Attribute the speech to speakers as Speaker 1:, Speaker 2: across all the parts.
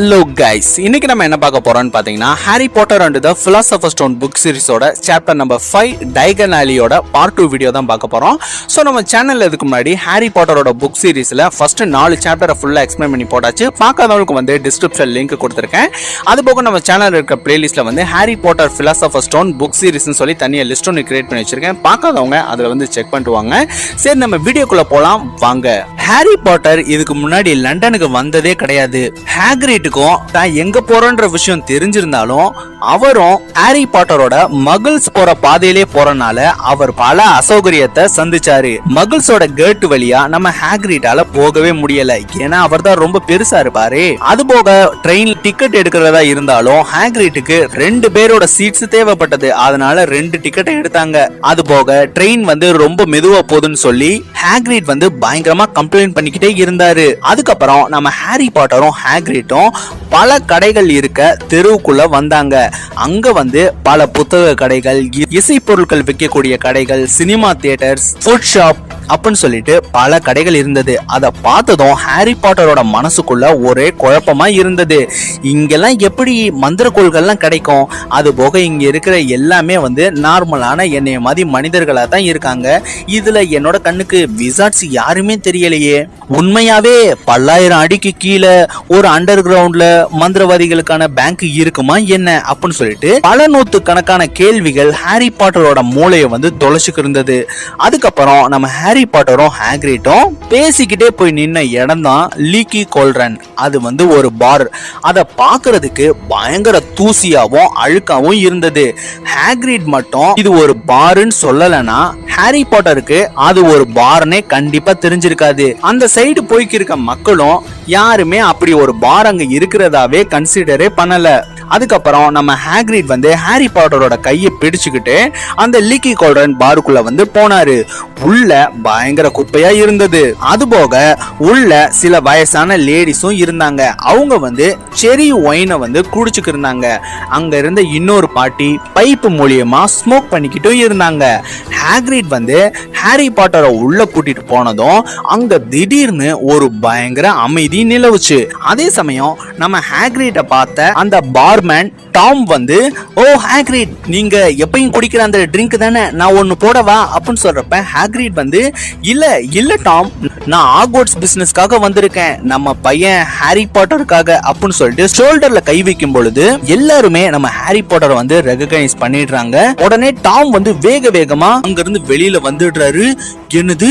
Speaker 1: Hello guys, இன்னைக்கு நம்ம என்ன பார்க்க போறோம்னு பாத்தீங்கன்னா Harry Potter and the philosopher stone book சீரிஸோட சாப்டர் நம்பர் 5 டைகன் ஆலியோட பார்ட் 2 வீடியோ தான் பார்க்க போறோம். ஸோ நம்ம சேனல்ல இதுக்கு முன்னாடி ஹாரி பாட்டரோட புக் சீரிஸ்ல ஃபர்ஸ்ட் 4 சாப்டரை ஃபுல்லா எக்ஸ்பிளைன் பண்ணி போட்டாச்சு. பார்க்காதவங்களுக்கு வந்து டிஸ்கிரிப்ஷன் லிங்க் கொடுத்துருக்கேன். அது போக நம்ம சேனல்ல இருக்க பிளேலிஸ்ட்ல வந்து Harry Potter philosopher stone book சீரிஸ்னு சொல்லி தனியாக லிஸ்ட் ஒன்று கிரியேட் பண்ணி வச்சிருக்கேன். பார்க்காதவங்க அதில் வந்து செக் பண்ணிட்டு வாங்க. சரி, நம்ம வீடியோக்குள்ள போலாம் வாங்க. ஹாரி பாட்டர் இதுக்கு முன்னாடி லண்டனுக்கு வந்ததே கிடையாது. ஹாக்ரிட்டுக்கும் தான் எங்க போறன்ற விஷயம் தெரிஞ்சிருந்தாலும் அவரும் ஹாரி பாட்டரோட மகிள்ஸ் போற பாதையிலே போறனால அவர் பல அசௌகரியத்தை சந்திச்சாரு. மகிள்ஸோட கேட் வழியா நம்ம ஹாக்ரிட்டால போகவே முடியல. ஏன்னா அவர் தான் ரொம்ப பெருசா இருப்பாரு. அது போக ட்ரெயின் டிக்கெட் எடுக்கிறதா இருந்தாலும் ஹாக்ரிட்டுக்கு 2 பேரோட சீட்ஸ் தேவைப்பட்டது. அதனால 2 டிக்கெட்டை எடுத்தாங்க. அது போக ட்ரெயின் வந்து ரொம்ப மெதுவா போகுதுன்னு சொல்லி ஹாக்ரிட் வந்து பயங்கரமா கம்ப்ளைண்ட் பண்ணிக்கிட்டே இருந்தாரு. அதுக்கப்புறம் நம்ம ஹாரி பாட்டரும் ஹாக்ரிட்டும் பல கடைகள் இருக்க தெருவுக்குள்ள வந்தாங்க. அங்க வந்து பல புத்தக கடைகள், இசை பொருட்கள் விற்கக்கூடிய கடைகள், சினிமா தியேட்டர்ஸ், ஃபுட் ஷாப் அப்படின்னு சொல்லிட்டு பல கடைகள் இருந்தது. அதை பார்த்ததும் ஹாரி பாட்டரோட மனசுக்குள்ள ஒரே குழப்பமா இருந்தது. இங்கெல்லாம் எப்படி மந்திரக்கோள்கள்லாம் கிடைக்கும்? அது போக இங்க இருக்கிற எல்லாமே வந்து நார்மலான என்னைய மாதிரி மனிதர்களா தான் இருக்காங்க. இதுல என்னோட கண்ணுக்கு விசார்ட்ஸ் யாருமே தெரியலையே. உண்மையாவே பல்லாயிரம் அடிக்கு கீழே ஒரு அண்டர் கிரவுண்ட்ல மந்திரவாதிகளுக்கான பேங்க் இருக்குமா என்ன அப்படின்னு சொல்லிட்டு பல நூத்து கணக்கான கேள்விகள் ஹாரி பாட்டரோட மூளையை வந்து தொலைச்சுக்கு இருந்தது. அதுக்கப்புறம் நம்ம ஹாரி பாட்டரும் ஹாக்ரிட்டும் பேசிக்கிட்டே போய் நின்ன இடம் தான் லீக்கி கோல்ரன். அது வந்து ஒரு பார். அதை பார்க்கிறதுக்கு பயங்கர தூசியாவும் அழுக்காவும் இருந்தது. ஹாக்ரிட் மட்டும் இது ஒரு பாருன்னு சொல்லலனா ஹாரி பாட்டருக்கு அது ஒரு பார்னே கண்டிப்பா தெரிஞ்சிருக்காது. அந்த சைடு போய்க்கு இருக்க மக்களும் யாருமே அப்படி ஒரு பார் அங்க இருக்கிறதாவே கன்சிடரே பண்ணல. அதுக்கப்புறம் நம்ம ஹாக்ரிட் வந்து ஹாரி பாட்டரோட கையை பிடிச்சுக்கிட்டு அந்த லீக்கி கோல்ரன் பாருக்குள்ள வந்து போனாரு. உள்ள பயங்கர குப்பையா இருந்தது. அது போக உள்ள சில வயசான லேடிஸும் இருந்தாங்க. அவங்க வந்து செரி ஒயினை வந்து குடிச்சுக்கு இருந்தாங்க. அங்க இருந்த இன்னொரு பாட்டி பைப்பு மூலியமா ஸ்மோக் பண்ணிக்கிட்டும் இருந்தாங்க. ஹாக்ரிட் வந்து ஹாரி பாட்டரை உள்ள கூட்டிட்டு போனதும் அங்க திடீர்னு ஒரு பயங்கர அமைதி நிலவுச்சு. அதே சமயம் நம்ம ஹாக்ரிட்டை பார்த்த அந்த பார்மேன் டாம் வந்து, ஓ ஹாக்ரிட், நீங்க எப்பயும் குடிக்கிற அந்த ட்ரிங்க் தானே, நான் ஒன்னு போடவா அப்படின்னு சொல்றப்ப ஹாக்ரிட் வந்து, இல்ல டாம், நான் ஆக்வர்ட்ஸ் பிசினஸ்க்காக வந்திருக்கேன், நம்ம பையன் ஹாரி பாட்டருக்காக அப்படின்னு சொல்லிட்டு ஷோல்டர்ல கை வைக்கும் பொழுது எல்லாருமே நம்ம ஹாரி பாட்டரை வந்து ரெகக்னைஸ் பண்ணிடுறாங்க. உடனே டாம் வந்து வேகமா அங்க இருந்து வெளியில வந்துடுறாரு. என்னது,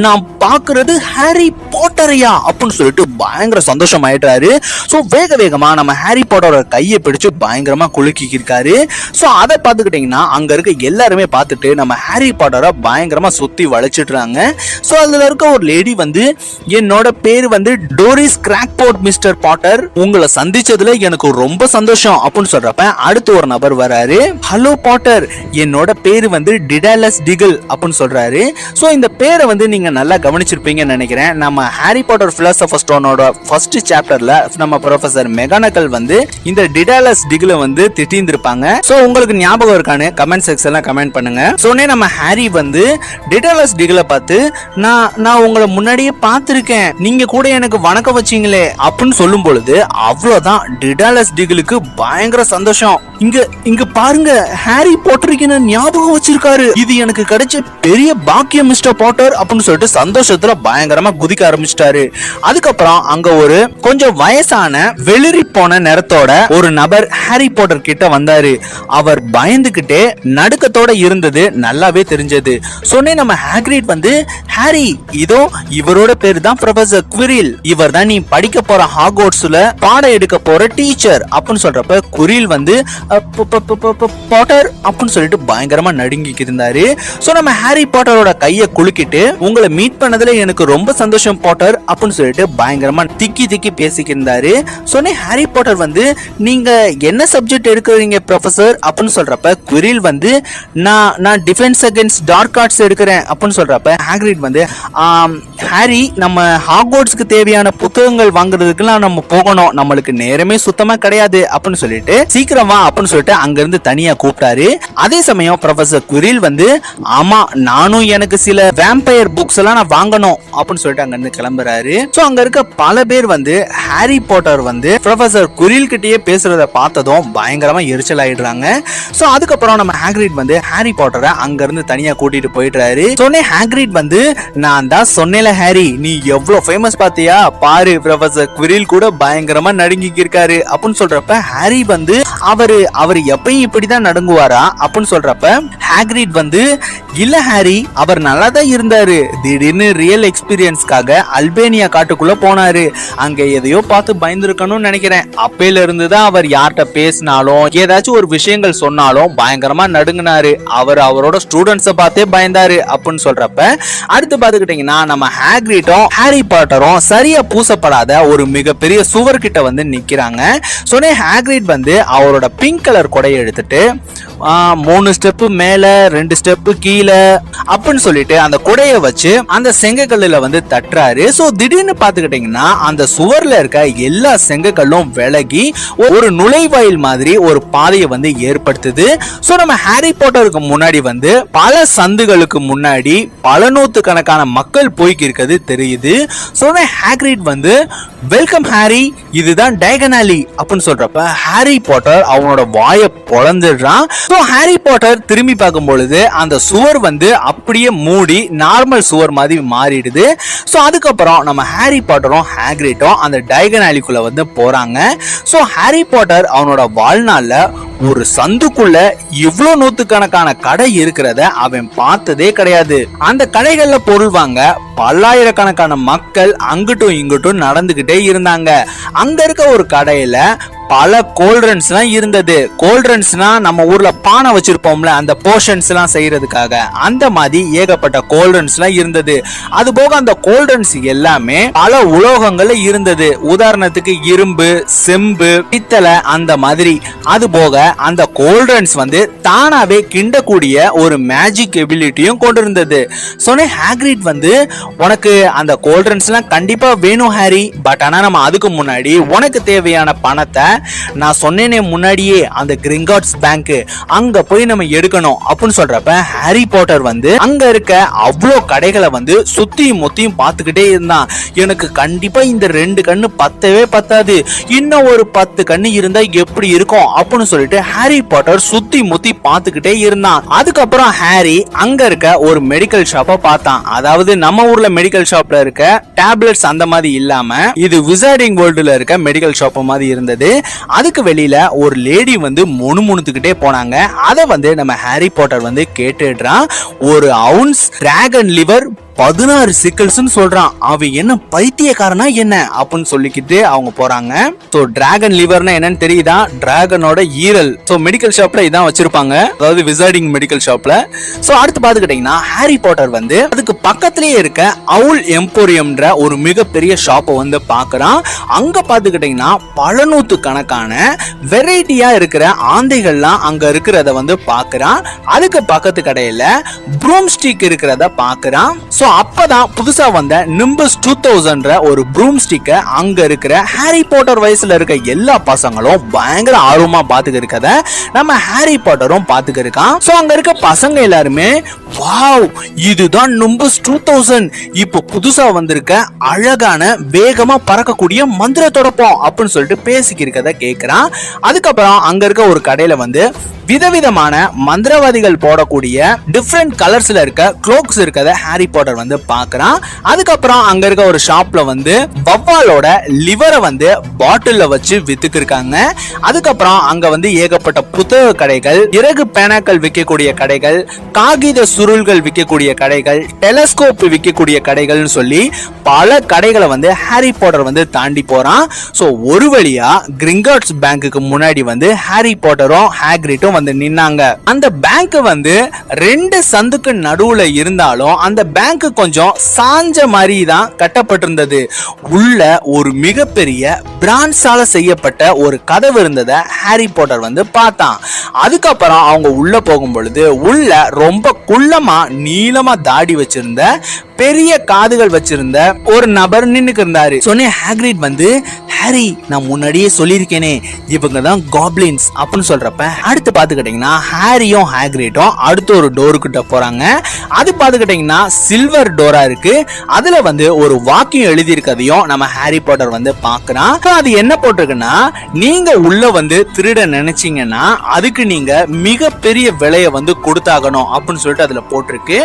Speaker 1: நான் பாக்குறது ஹாரி பாட்டரையா அப்படின்னு சொல்லிட்டு பயங்கர சந்தோஷம் ஆயிட்டாரு. சோ வேகமா நம்ம ஹாரி பாட்டரோட கையை பிடிச்சு பயங்கரமா குலுக்கி இருக்காரு. சோ அதை பாத்துக்கிட்டீங்கன்னா அங்க இருக்க எல்லாருமே பார்த்துட்டு நம்ம ஹாரி பாட்டரை பயங்கரமா சுத்தி வளைச்சிடுறாங்க. சோ அதுல இருக்க ஒரு லேடி வந்து, என்னோட பேரு வந்து டோரிஸ் கிராக்போர்ட் மிஸ்டர் பாட்டர், உங்களை சந்திச்சதுல எனக்கு ரொம்ப சந்தோஷம் அப்படின்னு சொல்றப்ப அடுத்து ஒரு நபர் வராரு. ஹலோ பாட்டர், என்னோட பேரு வந்து டிடாலஸ் டிகிள் அப்படின்னு சொல்றாரு. சோ இந்த பேரை வந்து நீங்க நல்லா கவனிச்சிருப்பீங்கன்னு நினைக்கிறேன். நம்ம ஹாரி பாட்டர் பிலாசபர் ஸ்டோனோட ஃபர்ஸ்ட் சாப்டர்ல நம்ம ப்ரொஃபசர் மெகானகல் வந்து இந்த டிடாலஸ் டிகிள வந்து திட்டிருந்திருப்பாங்க. சோ உங்களுக்கு ஞாபகம் இருக்கான்னு கமெண்ட் செக்ஷன்ல கமெண்ட் பண்ணுங்க. சோனே நம்ம ஹாரி வந்து டிடாலஸ் டிகிள பார்த்து, நான் உங்களை முன்னாடியே பார்த்திருக்கேன், நீங்க கூட எனக்கு வணக்கம் வச்சீங்களே அப்படின்னு சொல்லும் பொழுது அவ்வளவுதான், டிடாலஸ் டிகிளுக்கு பயங்கர சந்தோஷம். இங்க பாருங்க, ஹாரி பாட்டருக்கு ஞாபகம் வச்சிருக்காரு, இது எனக்கு கிடைச்ச பெரிய பாக்கியம் மிஸ்டர் பாட்டர் அப்படின்னு சொல்லிட்டு சந்தோஷத்துல பயங்கரமா குதிக்க ஆரம்பிச்சிட்டாரு. அதுக்கப்புறம் அங்க ஒரு கொஞ்சம் வயசான வெளிரி போன நிறத்தோட ஒரு நபர் ஹாரி பாட்டர் கிட்ட வந்தாரு. அவர் பயந்துகிட்டே நடுக்கத்தோட இருந்தது நல்லாவே தெரிஞ்சது. சொன்னே நம்ம ஹாக்ரிட் வந்து, ஹாரி, இதோ இவரோட பேரு தான் ப்ரொஃபசர் குரில், இவர் தான் நீ படிக்க போற ஹாக்வர்ட்ஸ்ல பாடம் எடுக்க போற டீச்சர் அப்படின்னு சொல்றப்ப குரில் வந்து பாட்டர் அப்படின்னு சொல்லிட்டு பயங்கரமா நடுங்கிட்டு இருந்தாரு. சோ நம்ம ஹாரி பாட்டரோட கையை குலுக்கிட்டு, உங்களை மீட் பண்ணதுல எனக்கு ரொம்ப சந்தோஷம் பாட்டர் அப்படின்னு சொல்லிட்டு பயங்கரமா திக்கி பேசிக்கிட்டு இருந்தாரு. சொன்னே ஹாரி பாட்டர் வந்து, நீங்க என்ன சப்ஜெக்ட் எடுக்கிறீங்க ப்ரொஃபசர் அப்படின்னு சொல்றப்ப குரில் வந்து, நான் டிஃபென்ஸ் அகைன்ஸ்ட் டார்க் ஆர்ட்ஸ் எடுக்கிறேன் அப்படின்னு சொல்றப்ப ஹாக்ரிட் வந்து, ஹாரி, நம்ம ஹாக்வர்ட்ஸ்க்கு தேவையான புத்தகங்கள் வாங்குறதுக்குலாம் நம்ம போகணும், நம்மளுக்கு நேரமே சுத்தமா கிடையாது அப்படின்னு சொல்லிட்டு சீக்கிரமா அப்படின்னு சொல்லிட்டு அங்கிருந்து தனியா கூப்பிட்டாரு. அதே சமயம் ப்ரொஃபசர் குரில் வந்து ஆமா நானும் எனக்கு சில வேம்பயர் புக்ஸ் எல்லாம் நான் வாங்கணும் அப்படின்னு சொல்லிட்டு அங்க இருந்து கிளம்புறாரு. சோ அங்க இருக்க பல பேர் வந்து ஹாரி பாட்டர் வந்து ப்ரொஃபசர் குரில் கிட்டயே பேசுறத பார்த்ததும் பயங்கரமா எரிச்சல் ஆயிடுறாங்க. சோ அதுக்கப்புறம் நம்ம ஹாக்ரிட் வந்து ஹாரி பாட்டரை அங்க இருந்து தனியா கூட்டிட்டு போயிடுறாரு. சொன்னே ஹாக்ரிட் வந்து நான் தான் சொன்னேல ஹாரி நீ எவ்வளவு ஃபேமஸ் பாத்தியா பாரு ப்ரொஃபசர் குரில் கூட பயங்கரமா நடுங்கிக்கு இருக்காரு அப்படின்னு சொல்றப்ப ஹாரி வந்து அவரு எப்பயும் இப்படிதான் நடுங்குவாரா அப்படின்னு சொல்றப்ப ஹாக்ரிட் வந்து இல்ல ஹாரி அவர் நல்லா தான் இருந்தாரு, திடீர்னு ரியல் எக்ஸ்பீரியன்ஸ்க்காக அல்பேனியா காட்டுக்குள்ள போனாரு, அங்க எதையோ பார்த்து பயந்துருக்கணும்னு நினைக்கிறேன், அப்பையில இருந்துதான் அவர் யார்கிட்ட பேசினாலும் ஏதாச்சும் ஒரு விஷயங்கள் சொன்னாலும் பயங்கரமா நடுங்கினாரு, அவரோட ஸ்டூடெண்ட்ஸை பார்த்தே பயந்தாரு அப்படின்னு சொல்றப்ப அடுத்து பாத்துக்கிட்டீங்கன்னா நம்ம ஹாக்ரிட்டும் ஹாரி பாட்டரும் சரியா பூசப்படாத ஒரு மிகப்பெரிய சுவர் கிட்ட வந்து நிக்கிறாங்க. சொன்னே ஹாக்ரிட் வந்து அவரோட பிங்க் கலர் கொடையை எடுத்துட்டு 3 ஸ்டெப் மேல 2 ஸ்டெப் கீழே அப்படின்னு சொல்லிட்டு அந்த கொடையை வச்சு அந்த செங்கக்கல்லுல வந்து தட்டுறாரு. சோ திடீர்னு பாத்துக்கிட்டீங்கன்னா அந்த சுவர்ல இருக்க எல்லா செங்கக்கல்லும் விலகி ஒரு நுழைவாயில் மாதிரி ஒரு பாதையை வந்து ஏற்படுத்துது. சோ நம்ம ஹாரி பாட்டருக்கு முன்னாடி வந்து பல சந்துகளுக்கு முன்னாடி பல நூத்துக்கணக்கான மக்கள் போய்க்கு இருக்கிறது தெரியுது. சோ ஹாக்ரிட் வந்து வெல்கம் ஹாரி, இதுதான் டைகன் ஆலி அப்படின்னு சொல்றப்ப ஹாரி பாட்டர் அவனோட வாயை பொளந்துடுறான். சோ ஹாரி பாட்டர் திரும்பி பார்க்கும் பொழுது அந்த சுவர் வந்து அப்படியே மூடி நார்மல் சுவர் மாதிரி மாறிடுது. சோ அதுக்கப்புறம் நம்ம ஹாரி பாட்டரும் ஹாக்ரிட்டும் அந்த டைகன் ஆலிக்குள்ள வந்து போறாங்க. சோ ஹாரி பாட்டர் அவனோட வாழ்நாள்ல ஒரு சந்துக்குள்ள இவ்வளவு நூத்துக்கணக்கான கடை இருக்கிறத அவன் பார்த்ததே கிடையாது. அந்த கடைகள்ல பொருள் வாங்க பல்லாயிரக்கணக்கான மக்கள் அங்கிட்டும் இங்கிட்டும் நடந்துகிட்டே இருந்தாங்க. அங்க இருக்க ஒரு கடையில பல கோல்ட்ரன்ஸ் எல்லாம் இருந்தது. கோல்ட்ரன்ஸ்னா நம்ம ஊர்ல பானை வச்சிருப்போம்ல அந்த போர்ஷன்ஸ் எல்லாம் செய்யறதுக்காக அந்த மாதிரி ஏகப்பட்ட கோல்ட்ரன்ஸ் எல்லாம் இருந்தது. அது போக அந்த கோல்ட்ரன்ஸ் எல்லாமே பல உலோகங்கள்ல இருந்தது. உதாரணத்துக்கு இரும்பு, செம்பு, பித்தளை அந்த மாதிரி. அது போக அந்த கோல்ட்ரன்ஸ் வந்து தானாவே கிண்டக்கூடிய ஒரு மேஜிக் எபிலிட்டியும் கொண்டிருந்தது. சொன்னே ஹாக்ரிட் வந்து உனக்கு அந்த கோல்ட்ரன்ஸ் எல்லாம் கண்டிப்பா வேணும் ஹாரி, பட் ஆனா நம்ம அதுக்கு முன்னாடி உனக்கு தேவையான பணத்தை நான் சொன்னேனே முன்னாடியே அந்த கிரிங்காட்ஸ் பேங்க் அங்க போய் நம்ம எடுக்கணும் அப்படின்னு சொல்றப்ப ஹாரி பாட்டர் வந்து அங்க இருக்க அவ்வளோ கடைகளை வந்து சுத்தியும் மொத்தியும் பார்த்துக்கிட்டே இருந்தான். எனக்கு கண்டிப்பா இந்த 2 கண்ணு பத்தவே பத்தாது, இன்னும் ஒரு 10 கண்ணு இருந்தா எப்படி இருக்கும் அப்படின்னு சொல்லிட்டு ஹாரி பாட்டர் சுத்தி முத்தி பார்த்துக்கிட்டே இருந்தான். அதுக்கப்புறம் ஹாரி அங்க இருக்க ஒரு மெடிக்கல் ஷாப்பை பார்த்தான். அதாவது நம்ம ஊர்ல மெடிக்கல் ஷாப்ல இருக்க டேப்லெட்ஸ் அந்த மாதிரி இல்லாம இது விசார்டிங் வேர்ல்டுல இருக்க மெடிக்கல் ஷாப் மாதிரி இருந்தது. அதுக்கு வெளியில ஒரு லேடி வந்து முணுமுணுத்துக்கிட்டே போனாங்க. அதை வந்து நம்ம ஹாரி பாட்டர் வந்து கேட்டுடுறான். ஒரு அவுன்ஸ் டிராகன் லிவர் 16 சிக்கல்ஸ் சொல்றான். அவன் என்ன பைத்தியக்காரனா என்ன அப்படின்னு சொல்லிக்கிட்டு அவங்க போறாங்க. சோ டிராகன் லிவர்னா என்னன்னு தெரியுதா? டிராகனோட ஈரல். சோ மெடிக்கல் ஷாப்ல இதான் வச்சிருப்பாங்க, அதாவது விசார்டிங் மெடிக்கல் ஷாப்ல. சோ அடுத்து பாத்துக்கிட்டீங்கன்னா ஹாரி பாட்டர் வந்து அதுக்கு பக்கத்திலேயே இருக்க அவுல் எம்போரியம்ன்ற ஒரு மிகப்பெரிய ஷாப்பை வந்து பாக்குறான். அங்க பாத்துக்கிட்டீங்கன்னா பல நூத்து கணக்கான வெரைட்டியா இருக்கிற ஆந்தைகள்லாம் அங்க இருக்கிறத வந்து பாக்குறான். அதுக்கு பக்கத்து கடையில ப்ரூம் ஸ்டிக் இருக்கிறத பாக்குறான். சோ அப்பதான் புதுசா வந்த நிம்பஸ் 2000 ஒரு ப்ரூம் ஸ்டிக்க அங்க இருக்கிற ஹாரி பாட்டர் வயசுல இருக்க எல்லா பசங்களும் பயங்கர ஆர்வமா பாத்துக்க இருக்கத நம்ம ஹாரி பாட்டரும் பாத்துக்க இருக்கான். சோ அங்க இருக்க பசங்க எல்லாருமே வாவ் இதுதான் நிம்பஸ் 2000, இப்போ புதுசா வந்திருக்க அழகான வேகமா பறக்கக்கூடிய மந்திர தொடப்பம் அப்படின்னு சொல்லிட்டு பேசிக்கிறத கேக்குறான். அதுக்கப்புறம் அங்க இருக்க ஒரு கடையில வந்து விதவிதமான மந்திரவாதிகள் போடக்கூடிய டிஃப்ரெண்ட் கலர்ஸ்ல இருக்க க்ளோக்ஸ் இருக்கத ஹாரி பாட்டர் வந்து பாக்குறான். அதுக்கப்புறம் அங்க இருக்க ஒரு ஷாப்ல வந்து வவ்வாலோட லிவரை வந்து பாட்டில்ல வச்சு வித்துக்கு இருக்காங்க. அதுக்கப்புறம் அங்க வந்து ஏகப்பட்ட புத்தக கடைகள், இறகு பேனாக்கள் விற்கக்கூடிய கடைகள், காகித சுருள்கள் விற்கக்கூடிய கடைகள், டெலஸ்கோப் விற்கக்கூடிய கடைகள்னு சொல்லி பல கடைகளை வந்து ஹாரி பாட்டர் வந்து தாண்டி போறான். சோ ஒரு வழியா கிரிங்காட்ஸ் பேங்க்குக்கு முன்னாடி வந்து ஹாரி பாட்டரும் ஹாக்ரிட்டும் வந்து நின்னாங்க. அந்த பேங்க் வந்து 2 சந்துக்கு நடுவுல இருந்தாலும் அந்த பேங்க் கொஞ்சம் சாஞ்ச மாதிரி தான் கட்டப்பட்டிருந்தது. உள்ள ஒரு மிகப்பெரிய பிரான்ஸால செய்யப்பட்ட ஒரு கதவு இருந்ததை ஹாரி பாட்டர் வந்து பார்த்தான். அதுக்கப்புறம் அவங்க உள்ள போகும் பொழுது உள்ள ரொம்ப குள்ளமா நீளமா தாடி வச்சிருந்த பெரிய காதுகள் வச்சிருந்த ஒரு நபர் நின்னுக்கு இருந்தாரு. சொன்னே ஹாக்ரிட் வந்து, ஹாரி நான் முன்னாடியே சொல்லியிருக்கேனே இவங்க தான் காப்ளின்ஸ் அப்படின்னு சொல்றப்ப அடுத்து பாத்துக்கிட்டீங்கன்னா ஹாரியும் ஹாக்ரிட்டும் அடுத்த ஒரு டோரு கிட்ட போறாங்க. அது பாத்துக்கிட்டீங்கன்னா சில்வர் டோரா இருக்கு. அதுல வந்து ஒரு வாக்கியம் எழுதி இருக்கதையும் நம்ம ஹாரி பாட்டர் வந்து பாக்குறான். அது என்ன போட்டிருக்குன்னா, நீங்க உள்ள வந்து திருட நினைச்சீங்கன்னா அதுக்கு நீங்க மிகப்பெரிய விலையை வந்து கொடுத்தாகணும் அப்படின்னு சொல்லிட்டு அதுல போட்டிருக்கு.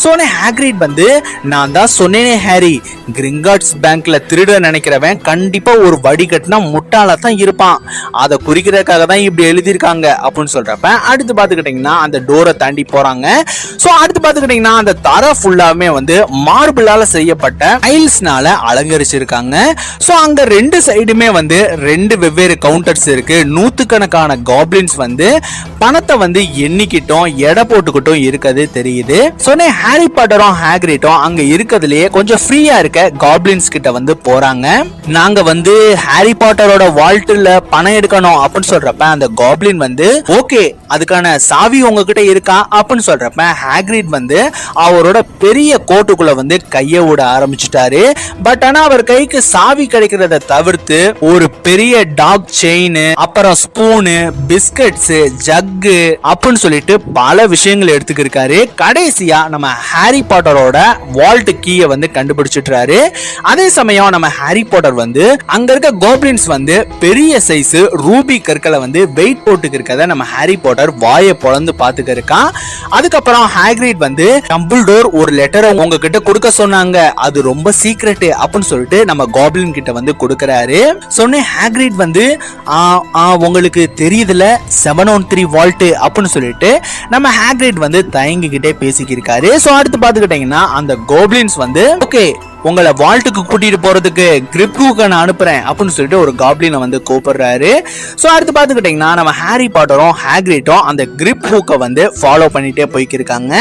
Speaker 1: சோனே ஹாக்ரிட் வந்து, நான் தான் சொன்னேனே ஹாரி, கிரிங்கார்ட்ஸ் பேங்க்ல திருட நினைக்கிறவன் கண்டிப்பா ஒரு வடிகட்டினா முட்டாளா தான் இருப்பான், அதை குறிக்கிறதுக்காக தான் இப்படி எழுதியிருக்காங்க அப்படின்னு சொல்றப்ப அடுத்து பாத்துக்கிட்டீங்கன்னா அந்த டோரை தாண்டி போறாங்க. சோ அடுத்து பாத்துக்கிட்டீங்கன்னா அந்த தரை ஃபுல்லாமே வந்து மார்பிளால செய்யப்பட்ட டைல்ஸ்னால அலங்கரிச்சிருக்காங்க. சோ அங்க ரெண்டு சைடுமே வந்து ரெண்டு வெவ்வேறு கவுண்டர்ஸ் இருக்கு. நூத்துக்கணக்கான காப்ளின்ஸ் வந்து பணத்தை வந்து எண்ணிக்கிட்டும் எடை போட்டுக்கிட்டும் இருக்கிறது தெரியுது. சொன்னே ஹாரி பாட்டரும் ஹாக்ரிட்டும் அங்க இருக்கிறதுலயே கொஞ்சம் ஃப்ரீயா இருக்க காப்ளின்ஸ் கிட்ட வந்து போறாங்க. நாங்க வந்து ஹாரி பாட்டரோட வால்ட்ல பணம் எடுக்கணும் அப்படின்னு சொல்றப்ப அந்த காப்ளின் வந்து, ஓகே அதுக்கான சாவி உங்ககிட்ட இருக்கா அப்படின்னு சொல்றப்ப ஹாக்ரிட் வந்து அவரோட பெரிய கோட்டுக்குள்ள வந்து கைய விட ஆரம்பிச்சுட்டாரு. பட் ஆனா அவர் கைக்கு சாவி கிடைக்கிறத தவிர்த்து ஒரு பெரிய டாக் செயின், அப்புறம் ஸ்பூனு, பிஸ்கட்ஸ், ஜக்கு அப்படின்னு சொல்லிட்டு பல விஷயங்கள் எடுத்துக்கிருக்காரு. கடைசியா நம்ம ஹாரி பாட்டரோட வால்ட் கீயை வந்து கண்டுபிடிச்சிட்டாரு. அதே சமயம் நம்ம ஹாரி பாட்டர் வந்து அங்க இருக்க கோப்ளின்ஸ் வந்து பெரிய சைஸ் ரூபி கற்களை வந்து வெயிட் போட்டுக்கு இருக்கத நம்ம ஹாரி பாட்டர் வாயை பொளந்து பாத்துக்க இருக்கான். அதுக்கப்புறம் ஹாக்ரிட் வந்து, டம்பிள்டோர் ஒரு லெட்டரை உங்ககிட்ட கொடுக்க சொன்னாங்க, அது ரொம்ப சீக்ரெட் அப்படின்னு சொல்லிட்டு நம்ம காப்ளின் கிட்ட வந்து கொடுக்கறாரு. சொன்ன ஹாக்ரிட் வந்து, உங்களுக்கு தெரியுதுல 713 வால்ட் அப்படின்னு சொல்லிட்டு நம்ம ஹாக்ரிட் வந்து தயங்கிக்கிட்டே பேசிக்கிருக்காரு. சோ அடுத்து பாத்துக்கிட்டீங்கன்னா அந்த கோப்ளின்ஸ் வந்து, ஓகே உங்களை வால்ட்டுக்கு கூட்டிட்டு போறதுக்கு கிரிப் ஹூக்கை நான் அனுப்புறேன் அப்படின்னு சொல்லிட்டு ஒரு காப்ளினை வந்து கூப்பிடுறாரு. சோ அடுத்து பாத்துக்கிட்டீங்கன்னா நம்ம ஹாரி பாட்டரும் ஹாக்ரிட்டும் அந்த கிரிப் ஹூக்கை வந்து ஃபாலோ பண்ணிட்டே போய்க்கிருக்காங்க.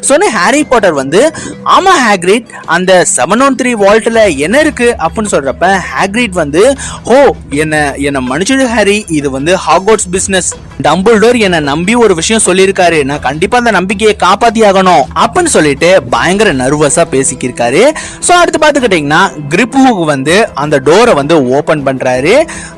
Speaker 1: சொன்ன ஹாரி பாட்டர் வந்து, ஆமா ஹாக்ரிட் அந்த 713 வால்ட்ல என்ன இருக்கு அப்படின்னு சொல்றப்ப ஹாக்ரிட் வந்து, ஓ என்ன மன்னிச்சிடு ஹாரி, இது வந்து ஹாக்வர்ட்ஸ் பிசினஸ், டம்பிள்டோர் என்ன நம்பி ஒரு விஷயம் சொல்லியிருக்காரு, நான் கண்டிப்பா அந்த நம்பிக்கையை காப்பாத்தி ஆகணும் அப்படின்னு சொல்லிட்டு பயங்கர நர்வஸா பேசிக்கிருக்காரு. சோ அடுத்து பாத்துக்கிட்டீங்கன்னா கிரிப் ஹூக் வந்து அந்த டோரை வந்து ஓபன் பண்றாரு.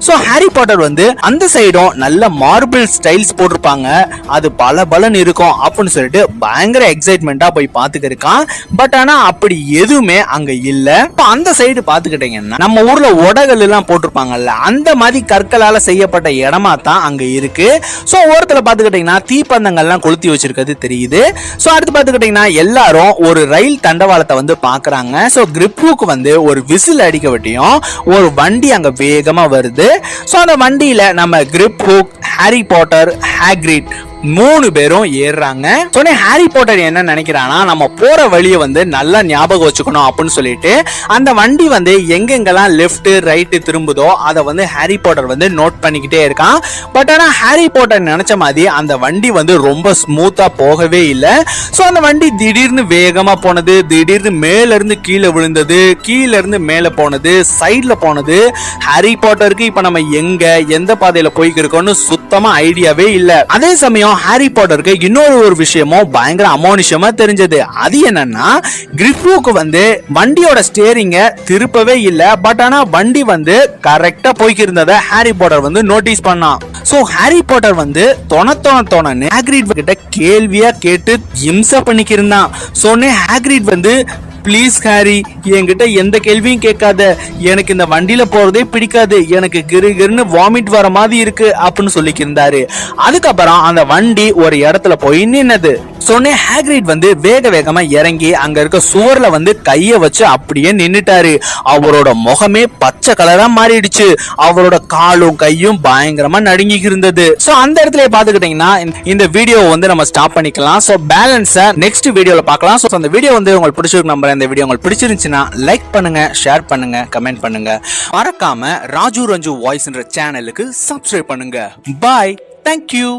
Speaker 1: சோ ஹாரி பாட்டர் வந்து அந்த சைடும் நல்ல மார்பிள் ஸ்டைல்ஸ் போட்டிருப்பாங்க, அது பல பலன் இருக்கும் அப்படின்னு சொல்லிட்டு பயங்கர எக்ஸைட்மெண்டா போய் பாத்துக்க இருக்கான். பட் ஆனா அப்படி எதுவுமே அங்க இல்ல. அந்த சைடு பாத்துக்கிட்டீங்கன்னா நம்ம ஊர்ல உடகள் எல்லாம் போட்டிருப்பாங்கல்ல, அந்த மாதிரி கற்களால செய்யப்பட்ட இடமா தான் அங்க இருக்கு. சோ ஓரத்துல பாத்துக்கிட்டீங்கன்னா தீப்பந்தங்கள்லாம் கொளுத்தி வச்சிருக்கிறது தெரியுது. சோ அடுத்து பாத்துக்கிட்டீங்கன்னா எல்லாரும் ஒரு ரயில் தண்டவாளத்தை வந்து பாக்குறாங்க. சோ கிரிப் ஹூக் வந்து ஒரு விசில் அடிக்க விட்டியும் ஒரு வண்டி அங்க வேகமா வருது. சோ அந்த வண்டியில நம்ம கிரிப் ஹூக், ஹாரி பாட்டர், ஹாக்ரிட் 3 பேரும் ஏறுறாங்க. சொன்னே ஹாரி பாட்டர் என்ன நினைக்கிறானா, நம்ம போற வழியை வந்து நல்லா ஞாபகம் வச்சுக்கணும் அப்படின்னு சொல்லிட்டு அந்த வண்டி வந்து எங்கெங்கெல்லாம் லெஃப்ட் ரைட் திரும்புதோ அதை வந்து ஹாரி பாட்டர் வந்து நோட் பண்ணிக்கிட்டே இருக்கான். பட் ஆனா ஹாரி பாட்டர் நினைச்ச மாதிரி அந்த வண்டி வந்து ரொம்ப ஸ்மூத்தா போகவே இல்லை. ஸோ அந்த வண்டி திடீர்னு வேகமா போனது, திடீர்னு மேல இருந்து கீழே விழுந்தது, கீழே இருந்து மேல போனது, சைட்ல போனது. ஹாரி பாட்டருக்கு இப்ப நம்ம எந்த பாதையில போய்க்கு இருக்கோம்னு சுத்தமா ஐடியாவே இல்லை. அதே சமயம் ஹாரி பாட்டருக்கு இன்னொரு ஒரு விஷயமும் பயங்கர அமானுஷமா தெரிஞ்சது. அது என்னன்னா, கிரிப் ஹூக் வந்து வண்டியோட ஸ்டீரிங்க திருப்பவே இல்ல. பட் ஆனா வண்டி வந்து கரெக்டா போய்க்கு இருந்ததை ஹாரி பாட்டர் வந்து நோட்டீஸ் பண்ணான். சோ ஹாரி பாட்டர் வந்து தொணன்னு ஹாக்ரிட் கிட்ட கேள்வியா கேட்டு இம்சா பண்ணிக்கு இருந்தான். சொன்னே ஹாக்ரிட் வந்து, ப்ளீஸ் ஹாரி என்கிட்ட எந்த கேள்வியும் கேட்காத, எனக்கு இந்த வண்டியில போறதே பிடிக்காது, எனக்கு கிருன்னு வாமிட் வர மாதிரி இருக்கு அப்படின்னு சொல்லிக்கிருந்தாரு. அதுக்கப்புறம் அந்த வண்டி ஒரு இடத்துல போய் நின்னது. சொன்னே ஹாக்ரிட் வந்து வேகமா இறங்கி அங்க இருக்க சுவர்ல வந்து கைய வச்சு அப்படியே நின்னுட்டாரு. அவரோட முகமே பச்சை கலரா மாறிடுச்சு. அவரோட காலும் கையும் பயங்கரமா நடுங்கி இருந்தது. சோ அந்த இடத்துல பாத்துக்கிட்டீங்கன்னா இந்த வீடியோ வந்து நம்ம ஸ்டாப் பண்ணிக்கலாம். சோ பேலன்ஸை நெக்ஸ்ட் வீடியோல பார்க்கலாம். சோ அந்த வீடியோ வந்து உங்களுக்கு பிடிச்சிருக்கு நம்புறேன். இந்த வீடியோ உங்களுக்கு பிடிச்சிருந்துச்சுன்னா லைக் பண்ணுங்க, ஷேர் பண்ணுங்க, கமெண்ட் பண்ணுங்க. மறக்காம ராஜு ரஞ்சு வாய்ஸ்ன்ற சேனலுக்கு சப்ஸ்கிரைப் பண்ணுங்க. பாய், தேங்க்யூ.